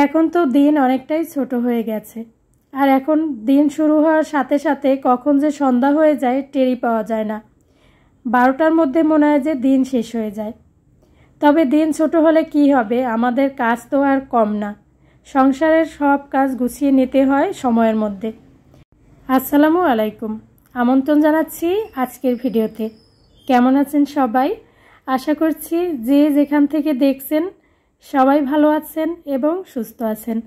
এখন তো দিন অনেকটাই ছোট হয়ে গেছে, আর এখন দিন শুরু হওয়ার সাথে সাথে কখন যে সন্ধ্যা হয়ে যায় টেরই পাওয়া যায় না। 12টার মধ্যে মনে হয় যে দিন শেষ হয়ে যায়। তবে দিন ছোট হলে কি হবে, আমাদের কাজ তো আর কম না। সংসারের সব কাজ গুছিয়ে নিতে হয় সময়ের মধ্যে। আসসালামু আলাইকুম, আমন্ত্রণ জানাচ্ছি আজকের ভিডিওতে। কেমন আছেন সবাই? আশা করছি যে যেখান থেকে দেখছেন সবাই ভালো আছেন এবং সুস্থ আছেন।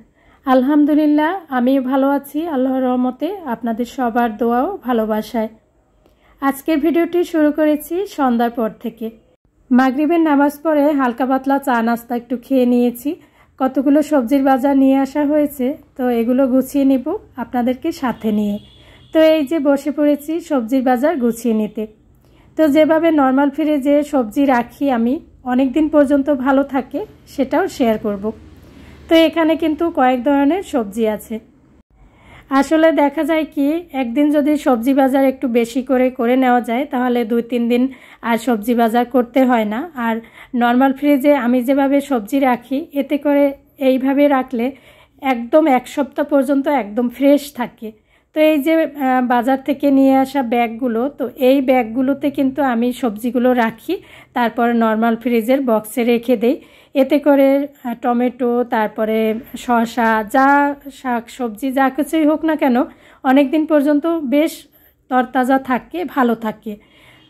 আলহামদুলিল্লাহ, আমিও ভালো আছি আল্লাহর রহমতে, আপনাদের সবার দোয়া ও ভালোবাসায়। আজকের ভিডিওটি শুরু করেছি সন্ধ্যার পর থেকে। মাগরিবের নামাজ পড়ে হালকা পাতলা চা নাস্তা একটু খেয়ে নিয়েছি। কতগুলো সবজির বাজার নিয়ে আসা হয়েছে, তো এগুলো গুছিয়ে নিব আপনাদেরকে সাথে নিয়ে। তো এই যে বসে পড়েছি সবজির বাজার গুছিয়ে নিতে। তো যেভাবে নর্মাল ফ্রিজে সবজি রাখি আমি, অনেক দিন পর্যন্ত ভালো থাকে, সেটাও শেয়ার করব। তো এখানে কিন্তু কয়েক ধরনের সবজি আছে। আসলে দেখা যায় কি, একদিন যদি সবজি বাজার একটু বেশি করে নেওয়া যায় তাহলে 2-3 দিন আর সবজি বাজার করতে হয় না। আর নর্মাল ফ্রিজে আমি যেভাবে সবজি রাখি, এতে করে এইভাবে রাখলে একদম 1 সপ্তাহ পর্যন্ত একদম ফ্রেশ থাকে। তো এই যে বাজার থেকে নিয়ে আসা ব্যাগগুলো, তো এই ব্যাগগুলোতে কিন্তু আমি সবজিগুলো রাখি, তারপরে নর্মাল ফ্রিজের বক্সে রেখে দেই। এতে করে টমেটো, তারপরে শসা, যা শাক সবজি যা কিছুই হোক না কেন, অনেক দিন পর্যন্ত বেশ তরতাজা থাকে, ভালো থাকে।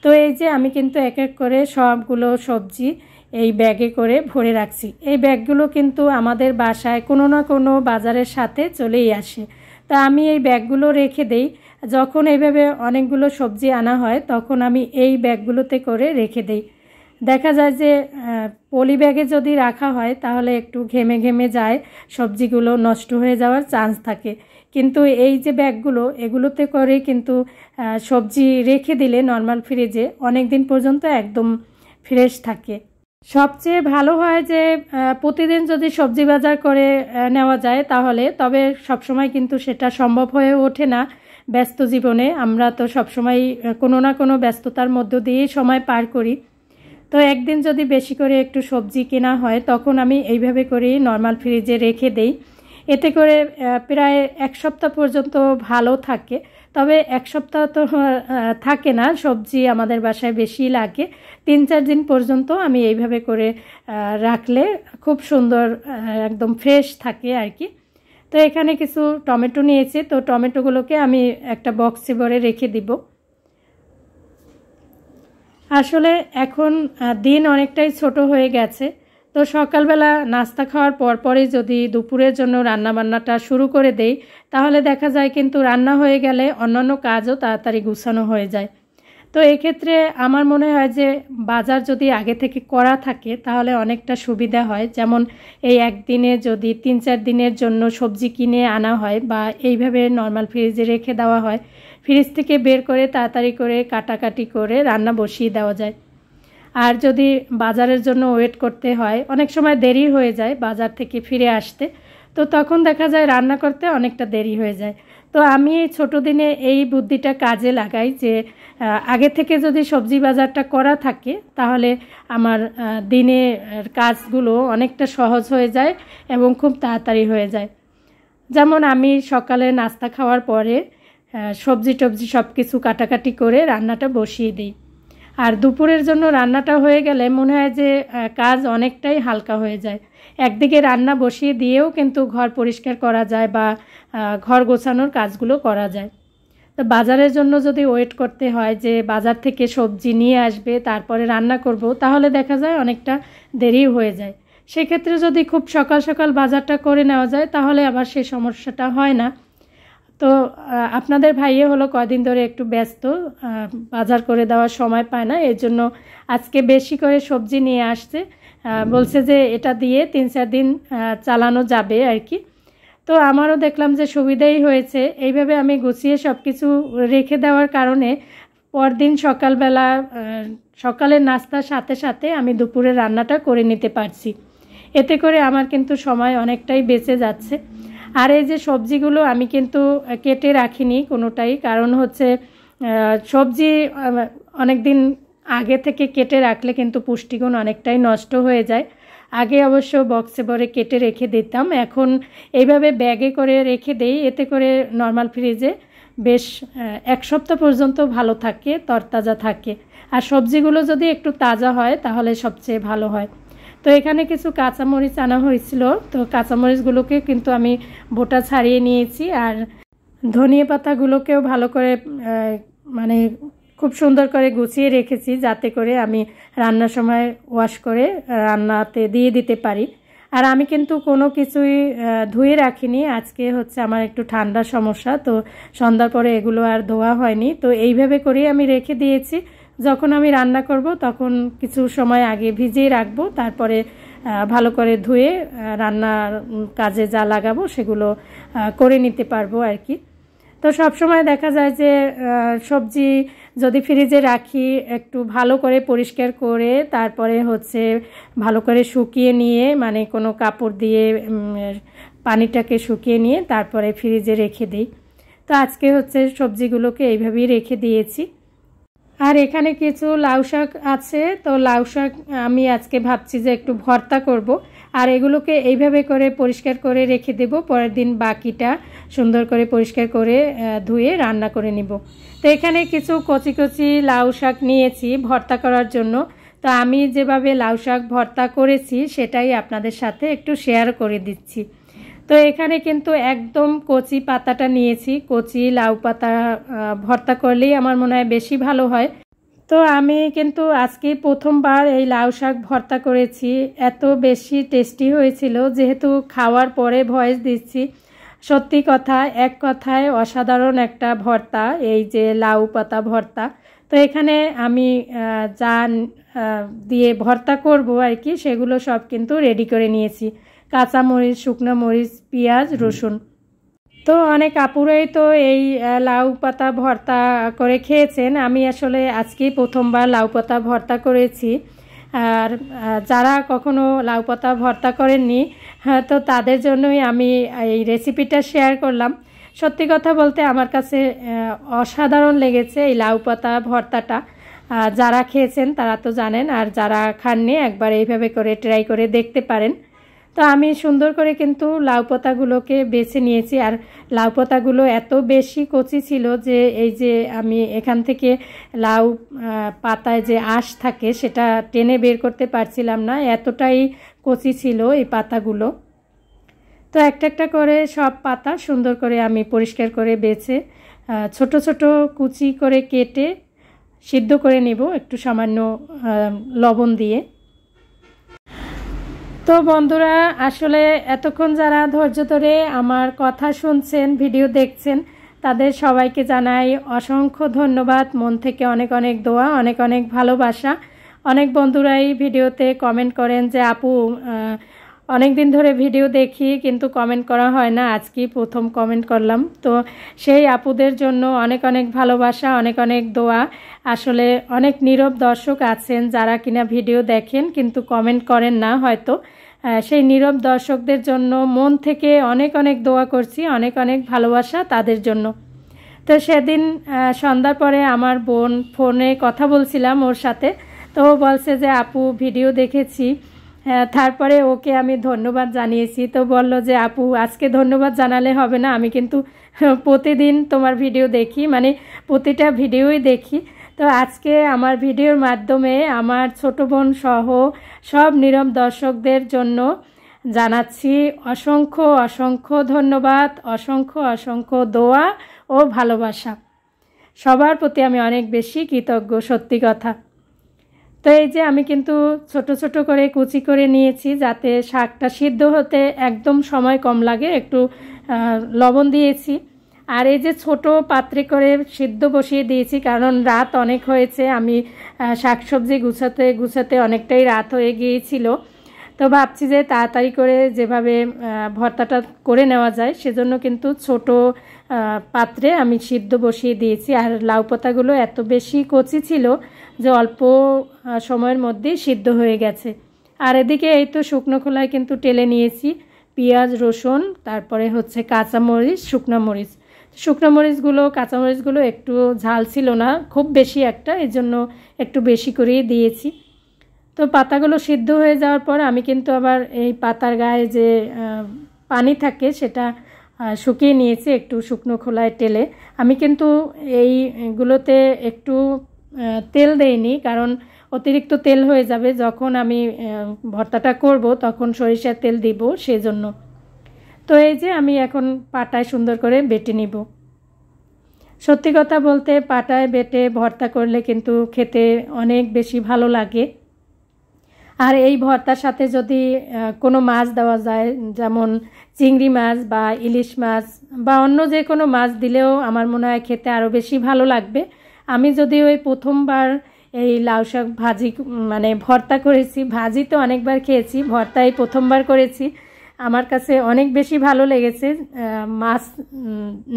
তো এই যে আমি কিন্তু এক এক করে সবগুলো সবজি এই ব্যাগে করে ভরে রাখছি। এই ব্যাগগুলো কিন্তু আমাদের বাসায় কোনো না কোনো বাজারের সাথে চলেই আসে। তা আমি এই ব্যাগগুলো রেখে দেই। যখন এইভাবে অনেকগুলো সবজি আনা হয় তখন আমি এই ব্যাগগুলোতে করে রেখে দেই। দেখা যায় যে পলি ব্যাগে যদি রাখা হয় তাহলে একটু ঘেমে ঘেমে যায়, সবজিগুলো নষ্ট হয়ে যাওয়ার চান্স থাকে। কিন্তু এই যে ব্যাগগুলো, এগুলোতে করে কিন্তু সবজি রেখে দিলে নর্মাল ফ্রিজে অনেক দিন পর্যন্ত একদম ফ্রেশ থাকে। সবচেয়ে ভালো হয় যে প্রতিদিন যদি সবজি বাজার করে নেওয়া যায় তাহলে, তবে সবসময় কিন্তু সেটা সম্ভব হয়ে ওঠে না। ব্যস্ত জীবনে আমরা তো সবসময় কোনো না কোনো ব্যস্ততার মধ্য দিয়েই সময় পার করি। তো একদিন যদি বেশি করে একটু সবজি কেনা হয় তখন আমি এইভাবে করেই নর্মাল ফ্রিজে রেখে দেই। এতে করে প্রায় 1 সপ্তাহ পর্যন্ত ভালো থাকে। তবে 1 সপ্তাহ তো থাকে না, সবজি আমাদের বাসায় বেশি লাগে। 3-4 দিন পর্যন্ত আমি এইভাবে করে রাখলে খুব সুন্দর একদম ফ্রেশ থাকে আর কি। তো এখানে কিছু টমেটো নিয়েছি, তো টমেটোগুলোকে আমি একটা বক্সে ভরে রেখে দিব। আসলে এখন দিন অনেকটাই ছোট হয়ে গেছে। তো সকালবেলা নাস্তা খাওয়ার পরপরই যদি দুপুরের জন্য রান্নাবান্নাটা শুরু করে দেই তাহলে দেখা যায় কিন্তু রান্না হয়ে গেলে অন্যান্য কাজও তাড়াতাড়ি গুছানো হয়ে যায়। তো এক্ষেত্রে আমার মনে হয় যে বাজার যদি আগে থেকে করা থাকে তাহলে অনেকটা সুবিধা হয়। যেমন এই একদিনে যদি 3-4 দিনের জন্য সবজি কিনে আনা হয় বা এইভাবে নর্মাল ফ্রিজে রেখে দেওয়া হয়, ফ্রিজ থেকে বের করে তাড়াতাড়ি করে কাটাকাটি করে রান্না বসিয়ে দেওয়া যায়। আর যদি বাজারের জন্য ওয়েট করতে হয়, অনেক সময় দেরি হয়ে যায় বাজার থেকে ফিরে আসতে, তো তখন দেখা যায় রান্না করতে অনেকটা দেরি হয়ে যায়। তো আমি এই ছোটো দিনে এই বুদ্ধিটা কাজে লাগাই যে আগে থেকে যদি সবজি বাজারটা করা থাকে তাহলে আমার দিনের কাজগুলো অনেকটা সহজ হয়ে যায় এবং খুব তাড়াতাড়ি হয়ে যায়। যেমন আমি সকালে নাস্তা খাওয়ার পরে সবজি টবজি সব কিছু কাটাকাটি করে রান্নাটা বসিয়ে দিই। আর দুপুরের জন্য রান্নাটা হয়ে গেলে মনে হয় যে কাজ অনেকটাই হালকা হয়ে যায়। একদিকে রান্না বসিয়ে দিয়েও কিন্তু ঘর পরিষ্কার করা যায় বা ঘর গোছানোর কাজগুলো করা যায়। তো বাজারের জন্য যদি ওয়েট করতে হয় যে বাজার থেকে সবজি নিয়ে আসবে তারপরে রান্না করব, তাহলে দেখা যায় অনেকটা দেরি হয়ে যায়। সেক্ষেত্রে যদি খুব সকাল সকাল বাজারটা করে নেওয়া যায় তাহলে আবার সেই সমস্যাটা হয় না। তো আপনাদের ভাইয়ে হলো কয়দিন ধরে একটু ব্যস্ত, বাজার করে দেওয়ার সময় পায় না, এর জন্য আজকে বেশি করে সবজি নিয়ে আসছে। বলছে যে এটা দিয়ে 3-4 দিন চালানো যাবে আর কি। তো আমারও দেখলাম যে সুবিধাই হয়েছে। এইভাবে আমি গুছিয়ে সব কিছু রেখে দেওয়ার কারণে পরদিন সকালবেলা সকালের নাস্তার সাথে সাথে আমি দুপুরের রান্নাটা করে নিতে পারছি। এতে করে আমার কিন্তু সময় অনেকটাই বেঁচে যাচ্ছে। আর এই যে সবজিগুলো আমি কিন্তু কেটে রাখিনি কোনোটাই, কারণ হচ্ছে সবজি অনেক দিন আগে থেকে কেটে রাখলে কিন্তু পুষ্টিগুণ অনেকটাই নষ্ট হয়ে যায়। আগে অবশ্য বক্সে ভরে কেটে রেখে দিতাম, এখন এইভাবে ব্যাগে করে রেখে দেই। এতে করে নর্মাল ফ্রিজে বেশ 1 সপ্তাহ পর্যন্ত ভালো থাকে, তরতাজা থাকে। আর সবজিগুলো যদি একটু তাজা হয় তাহলে সবচেয়ে ভালো হয়। তো এখানে কিছু কাঁচামরিচ আনা হয়েছিল, তো কাঁচামরিচগুলোকে কিন্তু আমি বোটা ছাড়িয়ে নিয়েছি। আর ধনিয়া পাতাগুলোকেও ভালো করে মানে খুব সুন্দর করে গুছিয়ে রেখেছি, যাতে করে আমি রান্নার সময় ওয়াশ করে রান্নাতে দিয়ে দিতে পারি। আর আমি কিন্তু কোনো কিছুই ধুয়ে রাখিনি, আজকে হচ্ছে আমার একটু ঠান্ডার সমস্যা, তো সন্ধ্যার পরে এগুলো আর ধোয়া হয়নি। তো এইভাবে করেই আমি রেখে দিয়েছি, যখন আমি রান্না করব তখন কিছু সময় আগে ভিজিয়ে রাখবো, তারপরে ভালো করে ধুয়ে রান্নার কাজে যা লাগাবো সেগুলো করে নিতে পারবো আর কি। তো সব সময় দেখা যায় যে সবজি যদি ফ্রিজে রাখি একটু ভালো করে পরিষ্কার করে তারপরে হচ্ছে ভালো করে শুকিয়ে নিয়ে, মানে কোনো কাপড় দিয়ে পানিটাকে শুকিয়ে নিয়ে তারপরে ফ্রিজে রেখে দিই। তো আজকে হচ্ছে সবজিগুলোকে এইভাবেই রেখে দিয়েছি। আর এখানে কিছু লাউ শাক আছে, তো লাউ শাক আমি আজকে ভাবছি যে একটু ভর্তা করব। আর এগুলোকে এইভাবে করে পরিষ্কার করে রেখে দেব, পরের দিন বাকিটা সুন্দর করে পরিষ্কার করে ধুয়ে রান্না করে নিব। তো এখানে কিছু কচি কচি লাউ শাক নিয়েছি ভর্তা করার জন্য। তো আমি যেভাবে লাউ শাক ভর্তা করেছি সেটাই আপনাদের সাথে একটু শেয়ার করে দিচ্ছি। তো এখানে কিন্তু একদম কচি পাতাটা নিয়েছি, কচি লাউ পাতা ভর্তা করলেই আমার মনে হয় বেশি ভালো হয়। তো আমি কিন্তু আজকে প্রথমবার এই লাউ শাক ভর্তা করেছি, এত বেশি টেস্টি হয়েছিল। যেহেতু খাওয়ার পরে ভয়েস দিচ্ছি, সত্যি কথা এক কথায় অসাধারণ একটা ভর্তা, এই যে লাউ পাতা ভর্তা। তো এখানে আমি যা দিয়ে ভর্তা করব আর কি সেগুলো সব কিন্তু রেডি করে নিয়েছি, কাঁচামরিচ, শুকনো মরিচ, পেঁয়াজ, রসুন। তো অনেক আপুরাই তো এই লাউ পাতা ভর্তা করে খেয়েছেন, আমি আসলে আজকেই প্রথমবার লাউ পাতা ভর্তা করেছি। আর যারা কখনো লাউ পাতা ভর্তা করেননি তো তাদের জন্যই আমি এই রেসিপিটা শেয়ার করলাম। সত্যি কথা বলতে আমার কাছে অসাধারণ লেগেছে এই লাউ পাতা ভর্তাটা। যারা খেয়েছেন তারা তো জানেন, আর যারা খাননি একবার এইভাবে করে ট্রাই করে দেখতে পারেন। তো আমি সুন্দর করে কিন্তু লাউ পাতাগুলোকে বেছে নিয়েছি। আর লাউ পাতাগুলো এত বেশি কচি ছিল যে এই যে আমি এখান থেকে লাউ পাতায় যে আঁশ থাকে সেটা টেনে বের করতে পারছিলাম না, এতটাই কচি ছিল এই পাতাগুলো। তো একটা একটা করে সব পাতা সুন্দর করে আমি পরিষ্কার করে বেছে ছোট ছোট কুচি করে কেটে সিদ্ধ করে নেব একটু সামান্য লবণ দিয়ে। তো বন্ধুরা, আসলে এতক্ষণ যারা ধৈর্য ধরে আমার কথা শুনছেন, ভিডিও দেখছেন, তাদের সবাইকে জানাই অসংখ্য ধন্যবাদ। মন থেকে অনেক অনেক দোয়া, অনেক অনেক ভালোবাসা। অনেক বন্ধুরাই ভিডিওতে কমেন্ট করেন যে আপু অনেক দিন ধরে ভিডিও দেখি কিন্তু কমেন্ট করা হয় না, আজকেই প্রথম কমেন্ট করলাম। তো সেই আপুদের জন্য অনেক অনেক ভালোবাসা, অনেক অনেক দোয়া। আসলে অনেক নীরব দর্শক আছেন যারা কিনা ভিডিও দেখেন কিন্তু কমেন্ট করেন না হয়তো, সেই নীরব দর্শকদের জন্য মন থেকে অনেক অনেক দোয়া করছি, অনেক অনেক ভালোবাসা তাদের জন্য। তো সেদিন সন্ধ্যার পরে আমার বোন ফোনে কথা বলছিলাম ওর সাথে, তো ও বলছে যে আপু ভিডিও দেখেছি। তারপরে ওকে আমি ধন্যবাদ জানিয়েছি, তো বলল যে আপু আজকে ধন্যবাদ জানালে হবে না, আমি কিন্তু প্রতিদিন তোমার ভিডিও দেখি, মানে প্রতিটা ভিডিওই দেখি। তো আজকে আমার ভিডিওর মাধ্যমে আমার ছোট বোন সহ সব নীরব দর্শকদের জন্য জানাচ্ছি অসংখ্য অসংখ্য ধন্যবাদ, অসংখ্য অসংখ্য দোয়া ও ভালোবাসা। সবার প্রতি আমি অনেক বেশি কৃতজ্ঞ, সত্যি কথা। তো এই যে আমি কিন্তু ছোট ছোট করে কুচি করে নিয়েছি যাতে শাকটা সিদ্ধ হতে একদম সময় কম লাগে, একটু লবণ দিয়েছি। আর এই যে ছোট পাত্রে করে সিদ্ধ বসিয়ে দিয়েছি, কারণ রাত অনেক হয়েছে, আমি শাকসবজি গুছাতে গুছাতে অনেকটাই রাত হয়ে গিয়েছিল। তো ভাবছি যে তাড়াতাড়ি করে যেভাবে ভর্তাটা করে নেওয়া যায় সেজন্য কিন্তু ছোট পাত্রে আমি সিদ্ধ বসিয়ে দিয়েছি। আর লাউ পাতাগুলো এত বেশি কচি ছিল যে অল্প সময়ের মধ্যেই সিদ্ধ হয়ে গেছে। আর এদিকে এই তো শুকনো খোলায় কিন্তু টেলে নিয়েছি পেঁয়াজ, রসুন, তারপরে হচ্ছে কাঁচামরিচ, শুকনো মরিচ। শুকনো মরিচগুলো, কাঁচামরিচগুলো একটু ঝাল ছিল না খুব বেশি একটা, এই জন্য একটু বেশি করেই দিয়েছি। তো পাতাগুলো সিদ্ধ হয়ে যাওয়ার পর আমি কিন্তু আবার এই পাতার গায়ে যে পানি থাকে সেটা শুকিয়ে নিয়েছি একটু শুকনো খোলায় তেলে। আমি কিন্তু এইগুলোতে একটু তেল দেইনি, কারণ অতিরিক্ত তেল হয়ে যাবে যখন আমি ভর্তাটা করব, তখন সরিষার তেল দিব সেজন্য। তো এই যে আমি এখন পাটায় সুন্দর করে বেটে নিব। সত্যি কথা বলতে পাটায় বেটে ভর্তা করলে কিন্তু খেতে অনেক বেশি ভালো লাগে। আর এই ভর্তার সাথে যদি কোনো মাছ দেওয়া যায়, যেমন চিংড়ি মাছ বা ইলিশ মাছ বা অন্য যে কোনো মাছ দিলেও আমার মনে হয় খেতে আরও বেশি ভালো লাগবে। আমি যদি ওই প্রথমবার এই লাউ শাক ভাজি মানে ভর্তা করেছি, ভাজি তো অনেকবার খেয়েছি, ভর্তাই প্রথমবার করেছি, আমার কাছে অনেক বেশি ভালো লেগেছে। মাছ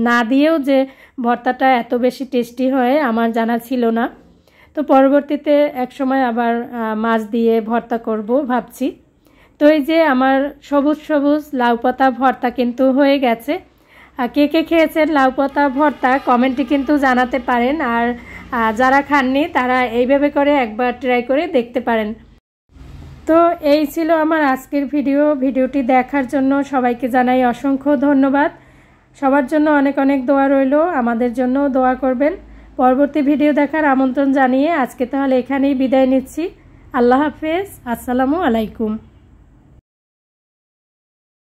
না দিয়েও যে ভর্তাটা এত বেশি টেস্টি হয় আমার জানা ছিল না। তো পরবর্তীতে এক সময় আবার মাছ দিয়ে ভর্তা করব ভাবছি। তো এই যে আমার সবুজ সবুজ লাউ পাতা ভর্তা কিন্তু হয়ে গেছে। কে কে খেয়েছেন লাউ পাতা ভর্তা কমেন্টে কিন্তু জানাতে পারেন। আর যারা খাননি তারা এইভাবে করে একবার ট্রাই করে দেখতে পারেন। তো এই ছিল আমার আজকের ভিডিওটি দেখার জন্য সবাইকে জানাই অসংখ্য ধন্যবাদ। সবার জন্য অনেক অনেক দোয়া রইল, আমাদের জন্য দোয়া করবেন। পরবর্তী ভিডিও দেখার আমন্ত্রণ জানিয়ে আজকে তাহলে এখানেই বিদায় নিচ্ছি। আল্লাহ হাফেজ, আসসালামু আলাইকুম।